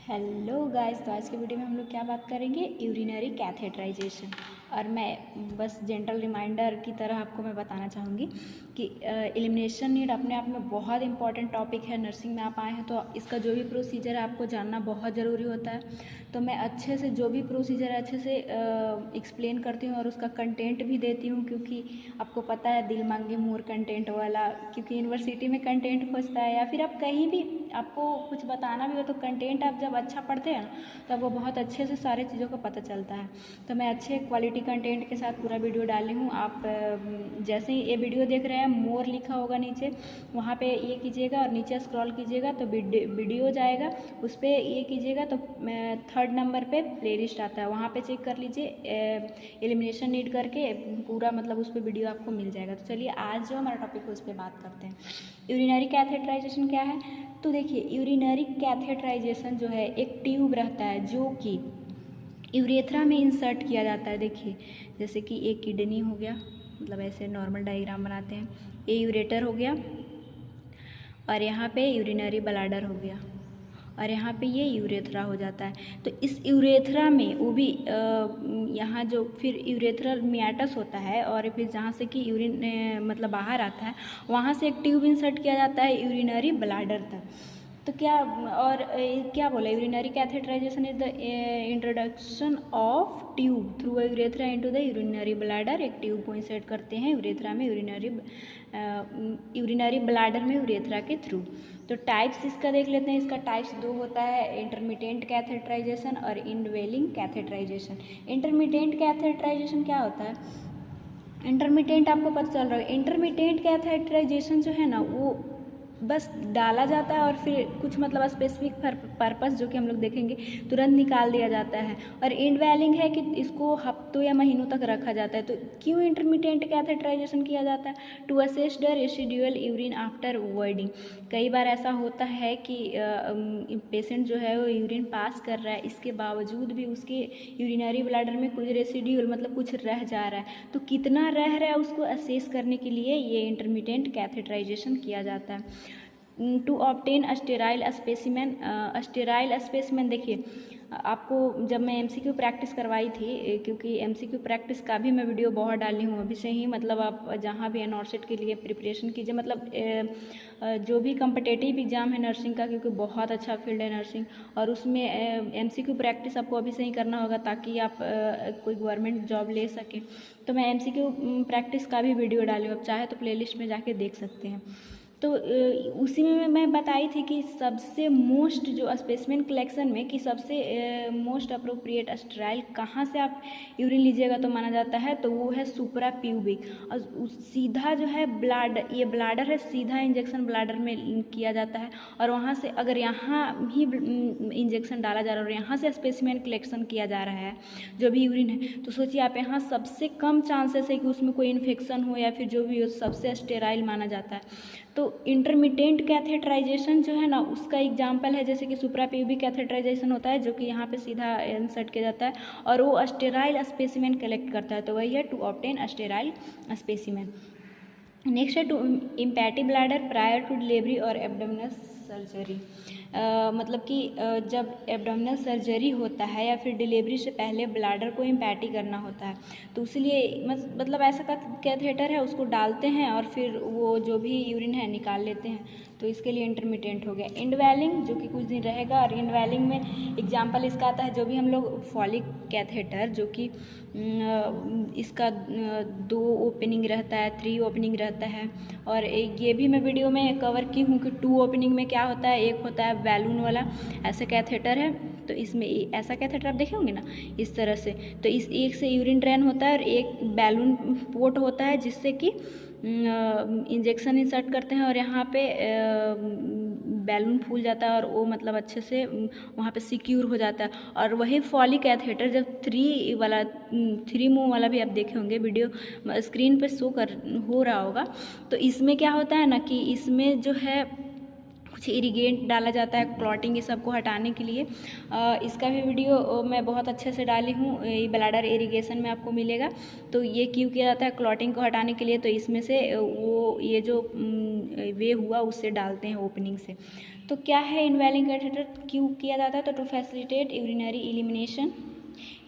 Hello guys, तो आज के वीडियो में हम लोग क्या बात करेंगे, यूरिनरी कैथेटराइजेशन। और मैं बस जेंटल रिमाइंडर की तरह आपको मैं बताना चाहूँगी कि एलिमिनेशन नीड अपने आप में बहुत इंपॉर्टेंट टॉपिक है। नर्सिंग में आप आए हैं तो इसका जो भी प्रोसीजर है आपको जानना बहुत ज़रूरी होता है। तो मैं अच्छे से जो भी प्रोसीजर है अच्छे से एक्सप्लेन करती हूँ और उसका कंटेंट भी देती हूँ, क्योंकि आपको पता है दिल मांगे मोर कंटेंट वाला, क्योंकि यूनिवर्सिटी में कंटेंट खोजता है या फिर आप कहीं भी आपको कुछ बताना भी हो तो कंटेंट आप जब अच्छा पढ़ते हैं ना तो आपको बहुत अच्छे से सारे चीज़ों का पता चलता है। तो मैं अच्छे क्वालिटी कंटेंट के साथ पूरा वीडियो डाली हूँ। आप जैसे ही ये वीडियो देख रहे हैं, मोर लिखा होगा नीचे, वहाँ पे ये कीजिएगा और नीचे स्क्रॉल कीजिएगा तो वीडियो जाएगा, उस पर ये कीजिएगा तो 3rd नंबर पे प्लेलिस्ट आता है, वहाँ पे चेक कर लीजिए एलिमिनेशन नीड करके पूरा, मतलब उस पर वीडियो आपको मिल जाएगा। तो चलिए आज जो हमारा टॉपिक है उस पर बात करते हैं। यूरिनरी कैथेटराइजेशन क्या है? तो देखिए, यूरिनरी कैथेटराइजेशन जो है एक ट्यूब रहता है जो कि यूरेथ्रा में इंसर्ट किया जाता है। देखिए, जैसे कि एक किडनी हो गया, मतलब ऐसे नॉर्मल डायग्राम बनाते हैं, ये यूरेटर हो गया और यहाँ पे यूरिनरी ब्लैडर हो गया और यहाँ पे ये यूरेथ्रा हो जाता है। तो इस यूरेथ्रा में वो भी यहाँ जो फिर यूरेथ्रल मियाटस होता है और फिर जहाँ से कि यूरिन मतलब बाहर आता है, वहाँ से एक ट्यूब इंसर्ट किया जाता है यूरिनरी ब्लैडर तक। तो क्या और क्या बोला, urinary catheterisation is the introduction of tube through a urethra into the urinary bladder. एक ट्यूब को इंसर्ट करते हैं यूरेथ्रा में, यूरिनरी ब्लैडर में यूरेथ्रा के थ्रू। तो टाइप्स इसका देख लेते हैं। इसका टाइप्स 2 होता है, इंटरमिटेंट कैथेटराइजेशन और इनवेलिंग कैथेटराइजेशन। इंटरमिटेंट कैथेटराइजेशन क्या होता है? इंटरमिटेंट आपको पता चल रहा है, इंटरमिटेंट कैथेटराइजेशन जो है ना वो बस डाला जाता है और फिर कुछ मतलब स्पेसिफिक पर्पस जो कि हम लोग देखेंगे तुरंत निकाल दिया जाता है। और इनवेलिंग है कि इसको हफ्तों या महीनों तक रखा जाता है। तो क्यों इंटरमिटेंट कैथेटराइजेशन किया जाता है? To assess the residual urine after voiding. कई बार ऐसा होता है कि पेशेंट जो है वो यूरिन पास कर रहा है, इसके बावजूद भी उसके यूरिनरी ब्लैडर में कुछ रेसिड्यूल मतलब कुछ रह जा रहा है, तो कितना रह रहा है उसको असेस करने के लिए ये इंटरमिटेंट कैथेटराइजेशन किया जाता है। To obtain sterile specimen. Sterile specimen देखिए, आपको जब मैं एमसीक्यू प्रैक्टिस करवाई थी, क्योंकि एमसीक्यू प्रैक्टिस का भी मैं वीडियो बहुत डाली हूँ अभी से ही, मतलब आप जहाँ भी एनऑरसेट के लिए प्रिपरेशन कीजिए, मतलब जो भी कम्पिटिटिव एग्ज़ाम है नर्सिंग का, क्योंकि बहुत अच्छा फील्ड है नर्सिंग, और उसमें एमसीक्यू प्रैक्टिस आपको अभी से ही करना होगा ताकि आप कोई गवर्नमेंट जॉब ले सकें। तो मैं एमसीक्यू प्रैक्टिस का भी वीडियो डाली हूँ, आप चाहे तो प्लेलिस्ट में जाके देख सकते हैं। तो उसी में मैं बताई थी कि सबसे मोस्ट जो स्पेसिमेन कलेक्शन में कि सबसे मोस्ट अप्रोप्रिएट स्टेराइल कहाँ से आप यूरिन लीजिएगा तो माना जाता है, तो वो है सुप्रा प्यूबिक। और सीधा जो है ये ब्लैडर है, सीधा इंजेक्शन ब्लैडर में किया जाता है और वहाँ से अगर यहाँ भी इंजेक्शन डाला जा रहा है और यहाँ से स्पेसिमेन कलेक्शन किया जा रहा है जो भी यूरिन है, तो सोचिए आप, यहाँ सबसे कम चांसेस है कि उसमें कोई इन्फेक्शन हो या फिर जो भी हो, सबसे स्टेराइल माना जाता है। तो इंटरमिटेंट कैथेटराइजेशन जो है ना उसका एग्जाम्पल है, जैसे कि सुप्राप्यूबिक कैथेटराइजेशन होता है जो कि यहाँ पे सीधा इंसर्ट किया जाता है और वो स्टेराइल स्पेसिमेन कलेक्ट करता है, तो वही है to obtain sterile specimen. Next है to empty bladder prior to delivery और एब्डोमिनल सर्जरी। मतलब कि जब एब्डोमिनल सर्जरी होता है या फिर डिलीवरी से पहले ब्लैडर को इम्पैटी करना होता है, तो इसलिए मतलब ऐसा कैथेटर है, उसको डालते हैं और फिर वो जो भी यूरिन है निकाल लेते हैं, तो इसके लिए इंटरमिटेंट हो गया। इंडवेलिंग जो कि कुछ दिन रहेगा, और इंडवेलिंग में एग्जाम्पल इसका आता है जो भी हम लोग फॉलिक कैथेटर जो कि इसका 2 ओपनिंग रहता है, 3 ओपनिंग रहता है, और ये भी मैं वीडियो में कवर की हूँ कि 2 ओपनिंग में क्या होता है। एक होता है बैलून वाला, ऐसा कैथेटर है, तो इसमें ऐसा कैथेटर आप देखे होंगे ना इस तरह से, तो इस एक से यूरिन ड्रेन होता है और एक बैलून पोर्ट होता है जिससे कि इंजेक्शन इंसर्ट करते हैं और यहाँ पे बैलून फूल जाता है और वो मतलब अच्छे से वहाँ पे सिक्योर हो जाता है। और वही फॉलिक कैथेटर जब 3 मुंह वाला भी आप देखे होंगे, वीडियो स्क्रीन पे शो हो रहा होगा, तो इसमें क्या होता है ना कि इसमें जो है कुछ इरिगेंट डाला जाता है क्लॉटिंग ये सब को हटाने के लिए। इसका भी वीडियो मैं बहुत अच्छे से डाली हूँ, ये ब्लैडर इरिगेशन में आपको मिलेगा। तो ये क्यों किया जाता है क्लॉटिंग को हटाने के लिए, तो इसमें से वो ये जो वे हुआ उससे डालते हैं ओपनिंग से। तो क्या है इनवेलिंग कैथेटर क्यों किया जाता है, तो to facilitate urinary elimination.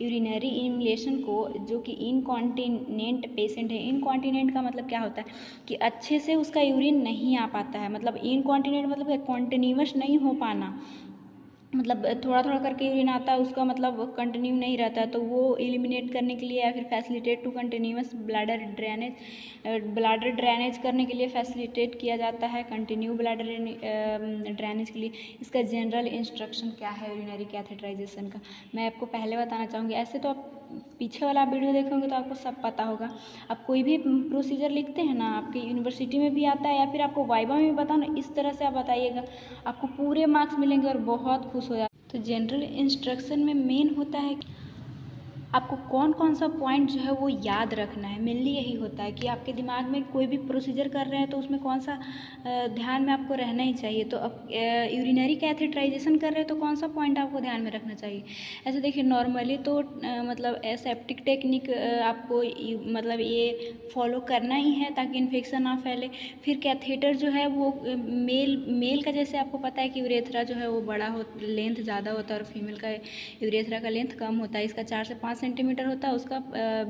Urinary elimination को जो कि इनकॉन्टिनेंट पेशेंट है, इनकॉन्टिनेंट का मतलब क्या होता है कि अच्छे से उसका यूरिन नहीं आ पाता है, मतलब इनकॉन्टिनेंट मतलब कॉन्टिन्यूअस नहीं हो पाना, मतलब थोड़ा थोड़ा करके यूरिन आता है उसका मतलब कंटिन्यू नहीं रहता है, तो वो एलिमिनेट करने के लिए या फिर facilitate to continuous bladder drainage करने के लिए फैसिलिटेट किया जाता है, कंटिन्यू ब्लैडर ड्रेनेज के लिए। इसका जनरल इंस्ट्रक्शन क्या है यूरिनरी कैथेटराइजेशन का, मैं आपको पहले बताना चाहूँगी। ऐसे तो आप पीछे वाला वीडियो देखेंगे तो आपको सब पता होगा। आप कोई भी प्रोसीजर लिखते हैं ना, आपकी यूनिवर्सिटी में भी आता है या फिर आपको वाइवा में भी बताओ ना, इस तरह से आप बताइएगा, आपको पूरे मार्क्स मिलेंगे और बहुत खुश हो जाए। तो जनरल इंस्ट्रक्शन में मेन होता है आपको कौन कौन सा पॉइंट जो है वो याद रखना है। मेनली यही होता है कि आपके दिमाग में कोई भी प्रोसीजर कर रहे हैं तो उसमें कौन सा ध्यान में आपको रहना ही चाहिए। तो अब यूरिनरी कैथेटराइजेशन कर रहे हैं तो कौन सा पॉइंट आपको ध्यान में रखना चाहिए। ऐसे देखिए नॉर्मली तो मतलब एसेप्टिक टेक्निक आपको मतलब ये फॉलो करना ही है ताकि इन्फेक्शन ना फैले। फिर कैथेटर जो है वो मेल का जैसे आपको पता है कि यूरेथ्रा जो है वो बड़ा हो, लेंथ ज़्यादा होता है, और फीमेल का यूरेथ्रा का लेंथ कम होता है। इसका 4 से 5 सेंटीमीटर होता है, उसका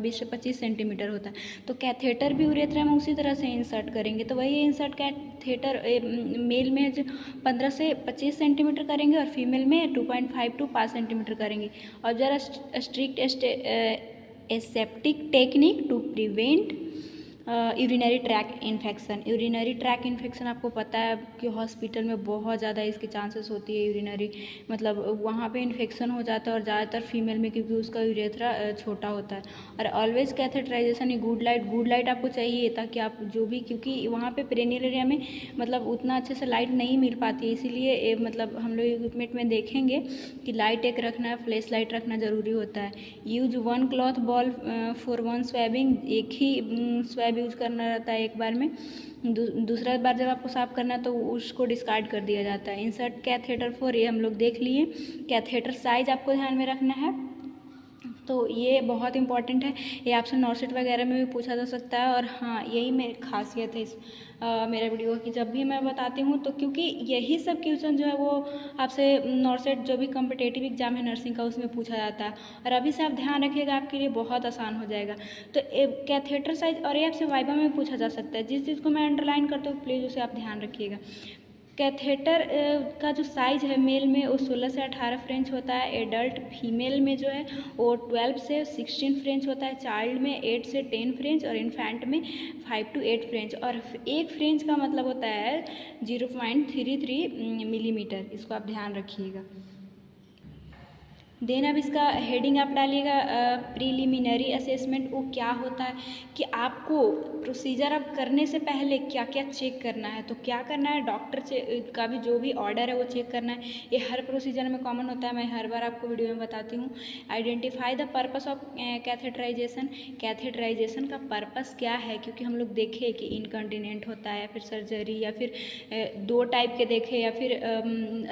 20 से 25 सेंटीमीटर होता है। तो कैथेटर भी यूरेथ्रा में उसी तरह से इंसर्ट करेंगे। तो वही इंसर्ट कैथेटर मेल में जो 15 से 25 सेंटीमीटर करेंगे और फीमेल में 2.5 to 5 सेंटीमीटर करेंगे। और ज़रा strict aseptic technique to prevent urinary tract infection. Urinary tract infection आपको पता है कि हॉस्पिटल में बहुत ज़्यादा इसकी चांसेस होती है, यूरिनरी मतलब वहाँ पे इन्फेक्शन हो जाता है, और ज़्यादातर फीमेल में क्योंकि उसका यूरेथ्रा छोटा होता है। और ऑलवेज कैथेटराइजेशन ही गुड लाइट आपको चाहिए ताकि आप जो भी, क्योंकि वहाँ पे पेरिनियल एरिया में मतलब उतना अच्छे से लाइट नहीं मिल पाती है, इसीलिए मतलब हम लोग इक्विपमेंट में देखेंगे कि लाइट एक रखना है, फ्लैश लाइट रखना ज़रूरी होता है। यूज 1 क्लॉथ बॉल फॉर 1 स्वैबिंग, एक ही स्वैब यूज करना रहता है एक बार में। दूसरा बार जब आपको साफ करना है तो उसको डिस्कार्ड कर दिया जाता है। इंसर्ट कैथेटर फॉर, ये हम लोग देख लिए। कैथेटर साइज आपको ध्यान में रखना है, तो ये बहुत इंपॉर्टेंट है, ये आपसे नॉर्सेट वगैरह में भी पूछा जा सकता है। और हाँ, यही मेरी खासियत है इस मेरे वीडियो की, जब भी मैं बताती हूँ तो क्योंकि यही सब क्वेश्चन जो है वो आपसे नॉर्सेट जो भी कॉम्पिटेटिव एग्जाम है नर्सिंग का उसमें पूछा जाता है, और अभी से आप ध्यान रखिएगा, आपके लिए बहुत आसान हो जाएगा। तो कैथेटर साइज, और ये आपसे वाइवा में पूछा जा सकता है, जिस चीज़ को मैं अंडरलाइन करता हूँ प्लीज़ उसे आप ध्यान रखिएगा। कैथेटर का जो साइज़ है मेल में वो 16 से 18 फ्रेंच होता है, एडल्ट फीमेल में जो है वो 12 से 16 फ्रेंच होता है, चाइल्ड में 8 से 10 फ्रेंच, और इन्फेंट में 5 to 8 फ्रेंच। और एक फ्रेंच का मतलब होता है 0.33 मिलीमीटर, इसको आप ध्यान रखिएगा। देन अब इसका हेडिंग आप डालिएगा प्रीलिमिनरी असेसमेंट। वो क्या होता है कि आपको प्रोसीजर अब करने से पहले क्या क्या चेक करना है। तो क्या करना है, डॉक्टर का भी जो भी ऑर्डर है वो चेक करना है, ये हर प्रोसीजर में कॉमन होता है, मैं हर बार आपको वीडियो में बताती हूँ। Identify the purpose of catheterization, catheterization का पर्पस क्या है, क्योंकि हम लोग देखें कि इनकॉन्टिनेंट होता है या फिर सर्जरी या फिर 2 टाइप के देखें या फिर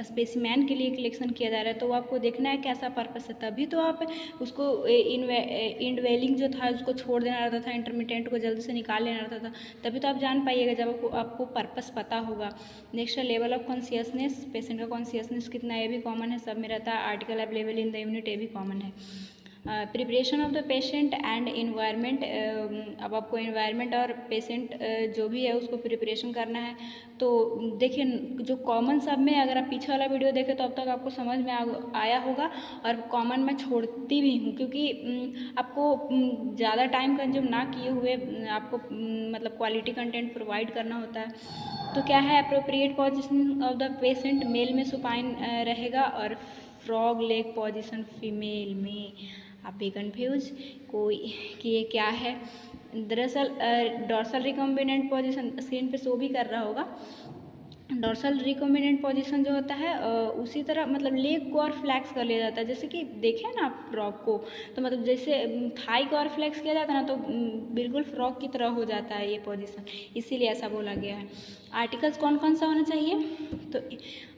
स्पेसिमैन के लिए कलेक्शन किया जा रहा है, तो वो आपको देखना है कैसा पर्पस है, तभी तो आप उसको इंडवेलिंग जो था उसको छोड़ देना रहता था, इंटरमिटेंट को जल्दी से निकाल लेना रहता था, तभी तो आप जान पाइएगा जब आपको पर्पस पता होगा। Next level of consciousness, patient का कॉन्शियसनेस कितना, ये भी कॉमन है, सब में रहता है। Article available in the unit, ये भी कॉमन है। Preparation of the patient and environment, अब आपको इन्वायरमेंट और पेशेंट जो भी है उसको प्रिपरेशन करना है। तो देखिए जो कॉमन सब में, अगर आप पीछे वाला वीडियो देखें तो अब तक आपको समझ में आया होगा, और कॉमन मैं छोड़ती भी हूँ क्योंकि आपको ज़्यादा टाइम कंज्यूम ना किए हुए आपको मतलब क्वालिटी कंटेंट प्रोवाइड करना होता है। तो क्या है, appropriate position of the patient, male में सुपाइन रहेगा और फ्रॉग लेग पोजीशन फीमेल में। आप भी कन्फ्यूज कोई कि ये क्या है। दरअसल डॉर्सल रिकम्बिनेंट पोजीशन स्क्रीन पे शो भी कर रहा होगा। डॉर्सल रिकम्बिनेंट पोजीशन जो होता है उसी तरह मतलब लेग को और फ्लैक्स कर लिया जाता है, जैसे कि देखें ना आप फ्रॉक को, तो मतलब जैसे थाई को और फ्लैक्स किया जाता है ना, तो बिल्कुल फ्रॉक की तरह हो जाता है ये पोजीशन, इसीलिए ऐसा बोला गया है। आर्टिकल्स कौन कौन सा होना चाहिए, तो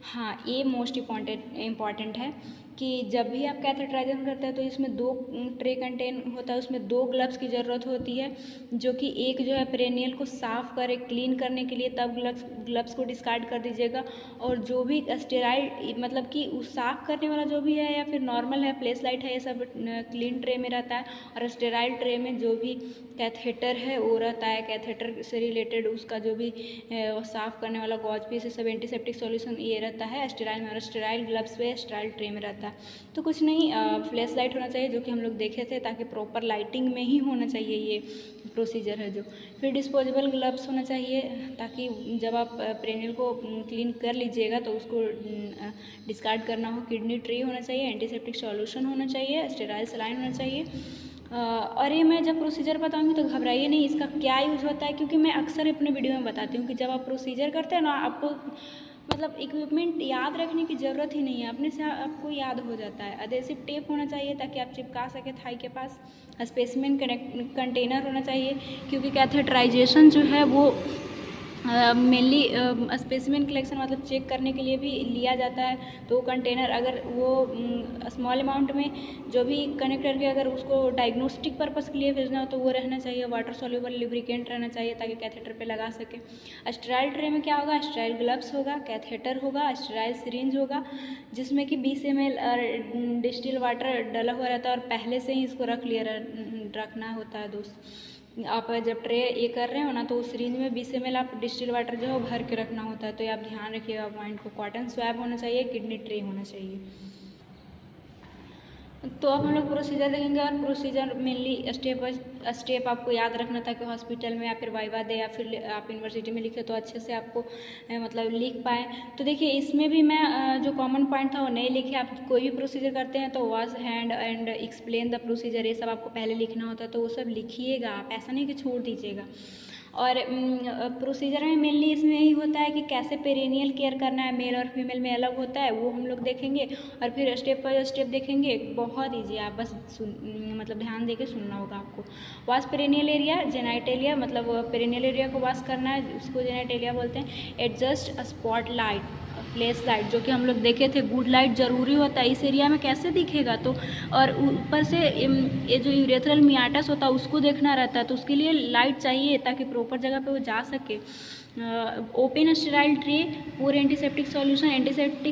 हाँ, ये मोस्ट इम्पॉर्टेंट है कि जब भी आप कैथेटराइजेशन करते हैं तो इसमें 2 ट्रे कंटेन होता है, उसमें 2 ग्लव्स की ज़रूरत होती है, जो कि एक जो है पेरेनियल को साफ़ करे क्लीन करने के लिए, तब ग्लव्स को डिस्कार्ड कर दीजिएगा। और जो भी स्टेराइल मतलब कि उस साफ़ करने वाला जो भी है या फिर नॉर्मल है, फ्लैशलाइट है, ये सब क्लीन ट्रे में रहता है। और स्टेराइल ट्रे में जो भी कैथेटर है वो रहता है, कैथेटर से रिलेटेड उसका जो भी साफ़ करने वाला गॉज पीस, सब एंटीसेप्टिक सॉल्यूशन ये रहता है स्टेराइल में, और स्टेराइल ग्लव्स पे स्टेराइल ट्रे में रहता है। तो कुछ नहीं, फ्लैश लाइट होना चाहिए जो कि हम लोग देखे थे, ताकि प्रॉपर लाइटिंग में ही होना चाहिए ये प्रोसीजर है जो। फिर डिस्पोजेबल ग्लव्स होना चाहिए, ताकि जब आप पेरेनियल को क्लीन कर लीजिएगा तो उसको डिस्कार्ड करना हो। किडनी ट्रे होना चाहिए, एंटीसेप्टिक सॉल्यूशन होना चाहिए, स्टेराइल सलाइन होना चाहिए। और ये मैं जब प्रोसीजर बताऊंगी तो घबराइए नहीं, इसका क्या यूज़ होता है, क्योंकि मैं अक्सर अपने वीडियो में बताती हूँ कि जब आप प्रोसीजर करते हैं ना, आपको मतलब इक्विपमेंट याद रखने की ज़रूरत ही नहीं है, अपने से आपको याद हो जाता है। अडेसिव टेप होना चाहिए ताकि आप चिपका सके थाई के पास। स्पेसिमेन कंटेनर होना चाहिए, क्योंकि कैथेटराइजेशन जो है वो मेनली स्पेसिमेन कलेक्शन मतलब चेक करने के लिए भी लिया जाता है। तो कंटेनर अगर वो स्मॉल अमाउंट में जो भी कनेक्ट करके अगर उसको डायग्नोस्टिक पर्पस के लिए भेजना हो तो वो रहना चाहिए। वाटर सॉल्युबल लुब्रिकेंट रहना चाहिए ताकि कैथेटर पे लगा सके। स्टेराइल ट्रे में क्या होगा, स्टेराइल ग्लव्स होगा, कैथेटर होगा, स्टेराइल सिरिंज होगा, जिसमें कि 20 ml डिस्टिल वाटर डला हुआ रहता है, और पहले से ही इसको रखना होता है दोस्त। आप जब ट्रे ये कर रहे हो ना तो उस सिरिंज में 20 ml आप डिस्टिल वाटर जो है वो भर के रखना होता है। तो ये आप ध्यान रखिएगा पॉइंट को। कॉटन स्वैब होना चाहिए, किडनी ट्रे होना चाहिए। तो अब हम लोग प्रोसीजर देखेंगे, और प्रोसीजर मेनली स्टेप आपको याद रखना था कि हॉस्पिटल में या फिर वाइवा दे या फिर आप यूनिवर्सिटी में लिखे तो अच्छे से आपको मतलब लिख पाएँ। तो देखिए इसमें भी मैं जो कॉमन पॉइंट था वो नहीं लिखे। आप कोई भी प्रोसीजर करते हैं तो wash hand and explain the procedure, ये सब आपको पहले लिखना होता है, तो वो सब लिखिएगा आप, ऐसा नहीं कि छोड़ दीजिएगा। और प्रोसीजर में मेनली इसमें यही होता है कि कैसे पेरिनियल केयर करना है, मेल और फीमेल में अलग होता है, वो हम लोग देखेंगे। और फिर स्टेप बाय स्टेप देखेंगे, बहुत ईजी है, आप बस मतलब ध्यान देके सुनना होगा आपको। वॉश पेरिनियल एरिया, जेनाइटेलिया, मतलब पेरिनियल एरिया को वॉश करना है, उसको जेनाइटेलिया बोलते हैं। Adjust spot light, flash light जो कि हम लोग देखे थे, गुड लाइट ज़रूरी होता है इस एरिया में, कैसे दिखेगा तो। और ऊपर से ये जो यूरेथ्रल मियाटस होता है उसको देखना रहता है, तो उसके लिए लाइट चाहिए ताकि प्रॉपर जगह पे वो जा सके। ओपन स्टेराइल ट्रे, पूरे एंटीसेप्टिक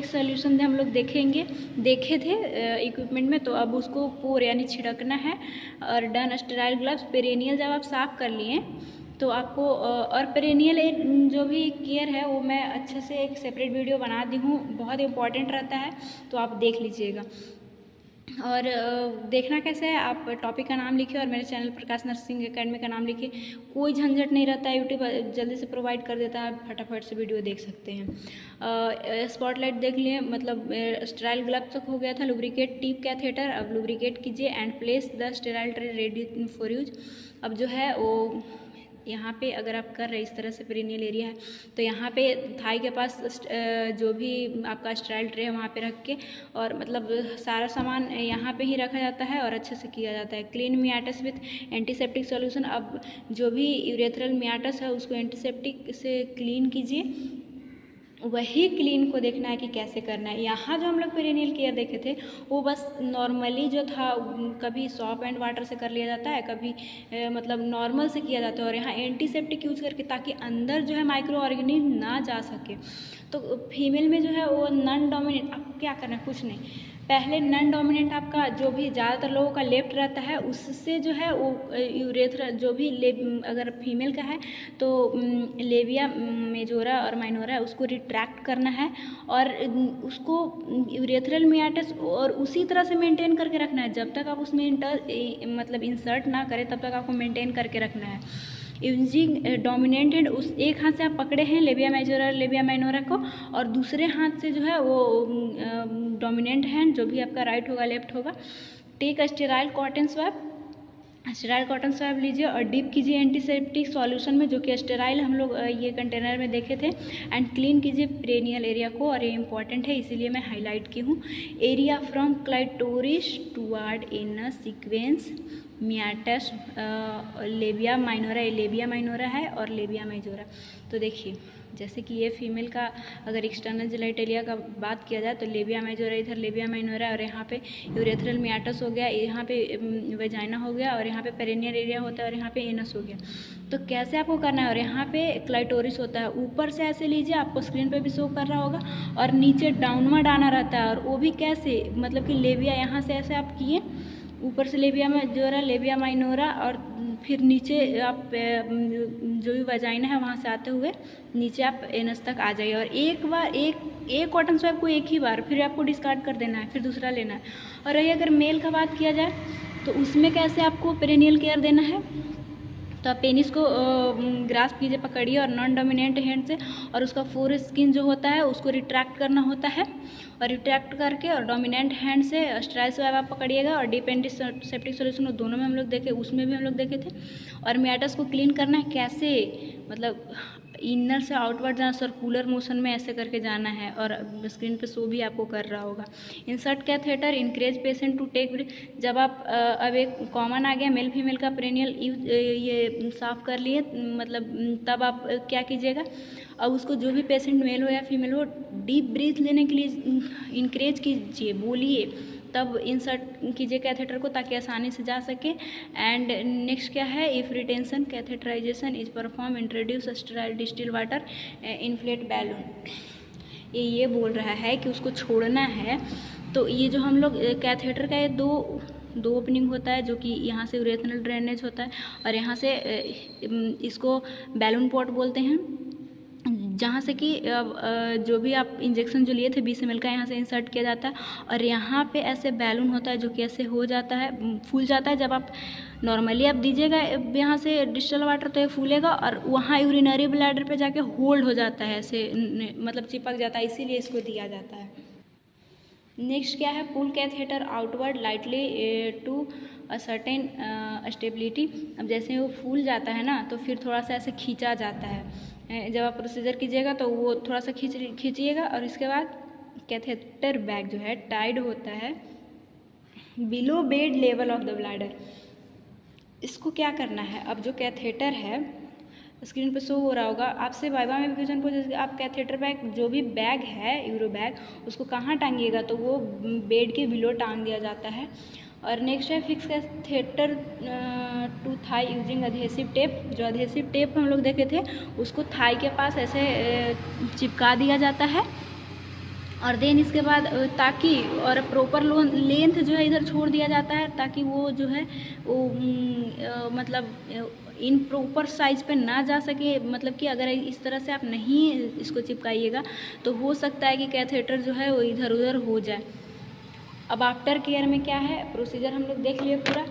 सॉल्यूशन हम लोग देखे थे इक्विपमेंट में, तो अब उसको पूरे यानी छिड़कना है। और डन स्टेराइल ग्लव्स, पेरेनियल जब आप साफ़ कर लिए तो आपको और पेरेनियल जो भी केयर है वो मैं अच्छे से एक सेपरेट वीडियो बना दी हूँ, बहुत इंपॉर्टेंट रहता है, तो आप देख लीजिएगा। और देखना कैसे है, आप टॉपिक का नाम लिखिए और मेरे चैनल प्रकाश नर्सिंग एकेडमी का नाम लिखिए। कोई झंझट नहीं रहता है, यूट्यूब जल्दी से प्रोवाइड कर देता है, फटाफट से वीडियो देख सकते हैं। स्पॉटलाइट देख लिए, मतलब स्टेराइल ग्लव तक हो गया था। लुब्रिकेट टिप कैथेटर, अब लुब्रिकेट कीजिए and place the sterile tray ready for use. अब जो है वो यहाँ पे अगर आप कर रहे हैं इस तरह से पेरिनियल एरिया है तो यहाँ पे थाई के पास जो भी आपका स्टेराइल ट्रे है वहाँ पे रख के, और मतलब सारा सामान यहाँ पे ही रखा जाता है और अच्छे से किया जाता है। क्लीन मियाटस विथ एंटीसेप्टिक सॉल्यूशन, अब जो भी यूरेथ्रल मियाटस है उसको एंटीसेप्टिक से क्लीन कीजिए। वही क्लीन को देखना है कि कैसे करना है। यहाँ जो हम लोग पेरिनियल केयर देखे थे वो बस नॉर्मली जो था, कभी सॉप एंड वाटर से कर लिया जाता है, कभी मतलब नॉर्मल से किया जाता है, और यहाँ एंटीसेप्टिक यूज़ करके ताकि अंदर जो है माइक्रो ऑर्गेनिज्म ना जा सके। तो फीमेल में जो है वो नॉन डोमिनेंट, आपको क्या करना है, कुछ नहीं, पहले नॉन डोमिनेंट आपका जो भी ज़्यादातर लोगों का लेफ्ट रहता है उससे जो है वो यूरेथ्रा जो भी अगर फीमेल का है तो लेबिया मेजोरा और माइनोरा उसको रिट्रैक्ट करना है, और उसको यूरेथ्रल मियाटस और उसी तरह से मेंटेन करके रखना है। जब तक आप उसमें मतलब इंसर्ट ना करें तब तक आपको मेंटेन करके रखना है। यूजिंग डोमिनेंट हैंड, उस एक हाथ से आप पकड़े हैं लेबिया मेजोरा लेबिया माइनोरा को, और दूसरे हाथ से जो है वो डोमिनेंट हैंड जो भी आपका राइट होगा लेफ्ट होगा। Take sterile cotton swab, sterile cotton swab लीजिए और डिप कीजिए एंटीसेप्टिक सॉल्यूशन में, जो कि स्टेराइल हम लोग ये कंटेनर में देखे थे, एंड क्लीन कीजिए पेरिनियल एरिया को। और ये इंपॉर्टेंट है इसीलिए मैं हाईलाइट की हूँ। Area from clitoris toward in sequence meatus labia minora, labia minora है और लेबिया मेजोरा। तो देखिए जैसे कि ये फीमेल का अगर एक्सटर्नल जेनिटलिया का बात किया जाए तो लेबिया मेजोरा, इधर लेबिया माइनोरा, और यहाँ पे यूरेथ्रल मियाटस हो गया, यहाँ पे वेजाइना हो गया, और यहाँ पे पेरिनियल एरिया होता है, और यहाँ पे एनस हो गया। तो कैसे आपको करना है, और यहाँ पे क्लाइटोरिस होता है, ऊपर से ऐसे लीजिए, आपको स्क्रीन पे भी शो कर रहा होगा, और नीचे डाउनवर्ड आना रहता है, और वो भी कैसे, मतलब कि लेबिया यहाँ से ऐसे आप किए, ऊपर से लेबिया मेजोरा, लेबिया माइनोरा, और फिर नीचे आप जो भी वजाइना है वहाँ से आते हुए नीचे आप एनस तक आ जाइए, और एक बार एक कॉटन स्वैब को एक ही बार, फिर आपको डिस्कार्ड कर देना है, फिर दूसरा लेना है। और रही अगर मेल का बात किया जाए तो उसमें कैसे आपको पेरिनियल केयर देना है, तो आप पेनिस को ग्रास्प कीजिए, पकड़िए, और नॉन डोमिनेंट हैंड से, और उसका फोर स्किन जो होता है उसको रिट्रैक्ट करना होता है, और रिट्रैक्ट करके और डोमिनेंट हैंड से स्टेराइल स्वैब आप पकड़िएगा, और डीप एंटीसेप्टिक सॉल्यूशन दोनों में हम लोग देखे, उसमें भी हम लोग देखे थे। और मियाटस को क्लीन करना है कैसे, मतलब इनर से आउटवर्ड जाना, सर्कुलर मोशन में ऐसे करके जाना है, और स्क्रीन पे शो भी आपको कर रहा होगा। Insert catheter encourage patient to take, जब आप अब एक कॉमन आ गया मेल फीमेल का पेरिनियल ये साफ कर लिए, मतलब तब आप क्या कीजिएगा, अब उसको जो भी पेशेंट मेल हो या फीमेल हो डीप ब्रीथ लेने के लिए इनकरेज कीजिए, बोलिए, तब इंसर्ट कीजिए कैथेटर को ताकि आसानी से जा सके। एंड नेक्स्ट क्या है, if retention catheterization is perform, introduce sterile distil water, inflate balloon. ये बोल रहा है कि उसको छोड़ना है, तो ये जो हम लोग कैथेटर का ये दो ओपनिंग होता है, जो कि यहाँ से यूरेथ्रल ड्रेनेज होता है, और यहाँ से इसको बैलून पॉट बोलते हैं, जहाँ से कि जो भी आप इंजेक्शन जो लिए थे 20 ml का यहाँ से इंसर्ट किया जाता है, और यहाँ पे ऐसे बैलून होता है जो कि ऐसे हो जाता है, फूल जाता है। जब आप नॉर्मली आप दीजिएगा यहाँ से डिस्टल वाटर तो ये फूलेगा, और वहाँ यूरिनरी ब्लैडर पे जाके होल्ड हो जाता है, ऐसे मतलब चिपक जाता है, इसीलिए इसको दिया जाता है। नेक्स्ट क्या है, pull catheter outward lightly to a certain stability. अब जैसे वो फूल जाता है ना, तो फिर थोड़ा सा ऐसे खींचा जाता है, जब आप प्रोसीजर कीजिएगा तो वो थोड़ा सा खींचिएगा, और इसके बाद कैथेटर बैग जो है टाइड होता है below bed level of the bladder. इसको क्या करना है, अब जो कैथेटर है स्क्रीन पे शो हो रहा होगा, आपसे वाइवा में क्वेश्चन पूछे आप कैथेटर बैग जो भी बैग है यूरो बैग उसको कहाँ टांगिएगा, तो वो बेड के बिलो टांग दिया जाता है। और नेक्स्ट है fix catheter to thigh using adhesive tape. जो अधेसिव टेप हम लोग देखे थे उसको थाई के पास ऐसे चिपका दिया जाता है, और देन इसके बाद ताकि और प्रॉपर लेंथ जो है इधर छोड़ दिया जाता है, ताकि वो जो है वो मतलब इन प्रॉपर साइज पे ना जा सके। मतलब कि अगर इस तरह से आप नहीं इसको चिपकाइएगा तो हो सकता है कि कैथेटर जो है वो इधर उधर हो जाए। अब आफ्टर केयर में क्या है, प्रोसीजर हम लोग देख लिए पूरा।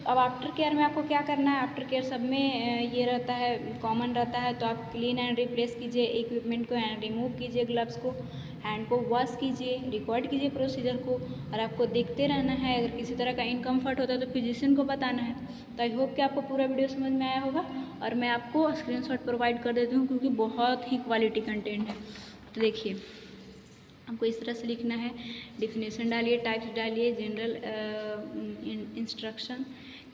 अब आफ्टर केयर में आपको क्या करना है, आफ्टर केयर सब में ये रहता है, कॉमन रहता है, तो आप क्लीन एंड रिप्लेस कीजिए इक्विपमेंट को एंड रिमूव कीजिए ग्लव्स को, हैंड को वॉश कीजिए, रिकॉर्ड कीजिए प्रोसीजर को, और आपको देखते रहना है। अगर किसी तरह का इनकम्फर्ट होता है तो फिजिशियन को बताना है। तो आई होप कि आपको पूरा वीडियो समझ में आया होगा, और मैं आपको स्क्रीनशॉट प्रोवाइड कर देती हूँ क्योंकि बहुत ही क्वालिटी कंटेंट है। तो देखिए आपको इस तरह से लिखना है, डिफिनेशन डालिए, टाइप्स डालिए, जनरल इंस्ट्रक्शन,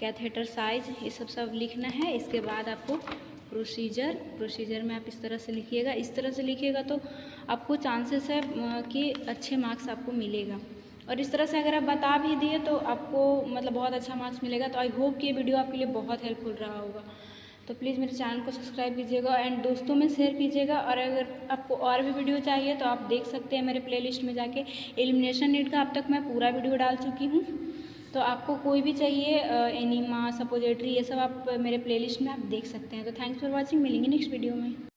कैथेटर साइज, ये सब लिखना है। इसके बाद आपको प्रोसीजर में आप इस तरह से लिखिएगा। इस तरह से लिखिएगा तो आपको चांसेस है कि अच्छे मार्क्स आपको मिलेगा, और इस तरह से अगर आप बता भी दिए तो आपको मतलब बहुत अच्छा मार्क्स मिलेगा। तो आई होप कि ये वीडियो आपके लिए बहुत हेल्पफुल रहा होगा। तो प्लीज़ मेरे चैनल को सब्सक्राइब कीजिएगा एंड दोस्तों में शेयर कीजिएगा। और अगर आपको और भी वीडियो चाहिए तो आप देख सकते हैं मेरे प्लेलिस्ट में जाके। एलिमिनेशन नीट का अब तक मैं पूरा वीडियो डाल चुकी हूँ, तो आपको कोई भी चाहिए एनीमा, सपोजिटरी, ये सब आप मेरे प्लेलिस्ट में आप देख सकते हैं। तो थैंक्स फॉर वॉचिंग, मिलेंगे नेक्स्ट वीडियो में।